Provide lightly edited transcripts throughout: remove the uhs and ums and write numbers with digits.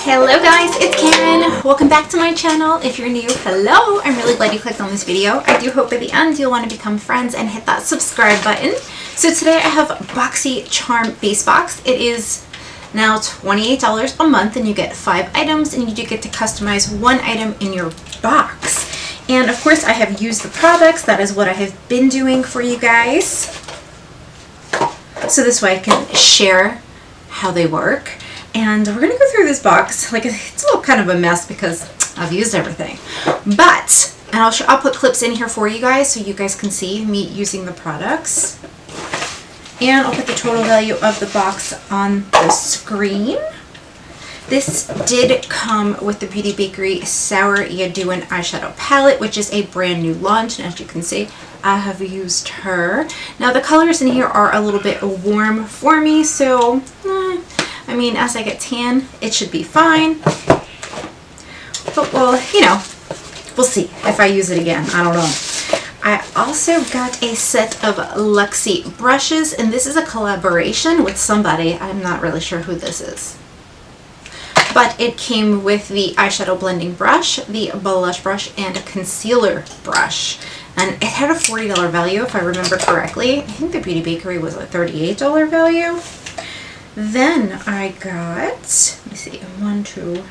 Hello guys, it's Karen. Welcome back to my channel. If you're new, hello. I'm really glad you clicked on this video. I do hope by the end you'll want to become friends and hit that subscribe button. So today I have Boxycharm Base Box. It is now $28 a month and you get 5 items and you do get to customize 1 item in your box. And of course I have used the products. That is what I have been doing for you guys. So this way I can share how they work. And we're going to go through this box. Like, it's a little kind of a mess because I've used everything. But, and I'll put clips in here for you guys so you guys can see me using the products. And I'll put the total value of the box on the screen. This did come with the Beauty Bakerie Sour Doin eyeshadow palette, which is a brand new launch. And as you can see, I have used her. Now the colors in here are a little bit warm for me, so I mean, as I get tan, it should be fine. But well, you know, we'll see if I use it again. I don't know. I also got a set of Luxie brushes, and this is a collaboration with somebody. I'm not really sure who this is. But it came with the eyeshadow blending brush, the blush brush, and a concealer brush. And it had a $40 value, if I remember correctly. I think the Beauty Bakerie was a $38 value. Then I got, let me see, 1, 2,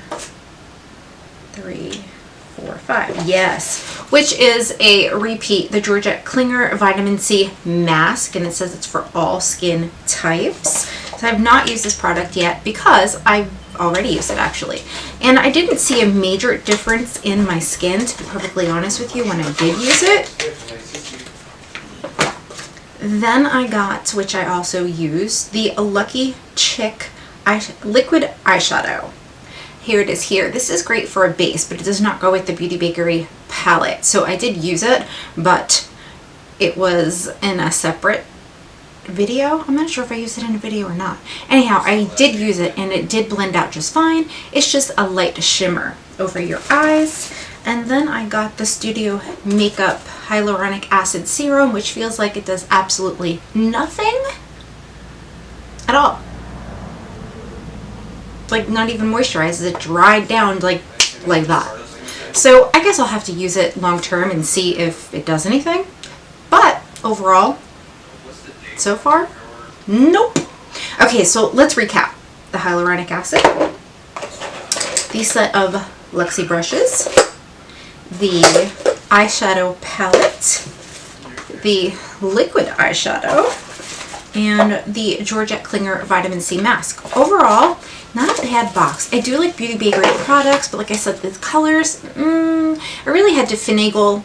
3, 4, 5. Yes, which is a repeat, the Georgette Klinger Vitamin C Mask, and it says it's for all skin types. So I have not used this product yet because I've already used it actually. And I didn't see a major difference in my skin, to be perfectly honest with you, when I did use it. Then I got, which I also use, the Lucky Chick liquid eyeshadow. Here it is here. This is great for a base, but it does not go with the Beauty Bakerie palette. So I did use it, but it was in a separate video. I'm not sure if I used it in a video or not. Anyhow, I did use it and it did blend out just fine. It's just a light shimmer over your eyes. And then I got the Studio Makeup Hyaluronic Acid Serum, which feels like it does absolutely nothing at all. Like, not even moisturizes. It dried down like that. So I guess I'll have to use it long term and see if it does anything. But overall, so far, nope. Okay, so let's recap. The hyaluronic acid, the set of Luxie brushes, the eyeshadow palette, the liquid eyeshadow, and the Georgette Klinger Vitamin C Mask. Overall, not a bad box. I do like Beauty Bakerie products, but like I said, the colors, I really had to finagle.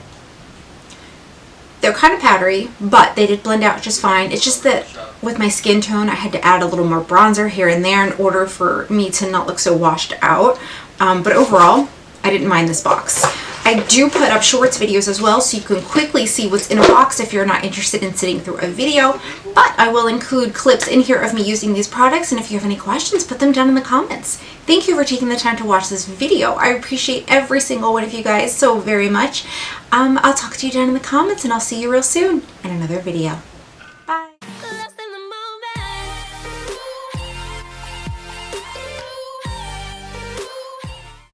They're kind of powdery, but they did blend out just fine. It's just that with my skin tone, I had to add a little more bronzer here and there in order for me to not look so washed out. But overall, I didn't mind this box. I do put up shorts videos as well, so you can quickly see what's in a box if you're not interested in sitting through a video. But I will include clips in here of me using these products, and if you have any questions, put them down in the comments. Thank you for taking the time to watch this video. I appreciate every single one of you guys so very much. I'll talk to you down in the comments, and I'll see you real soon in another video.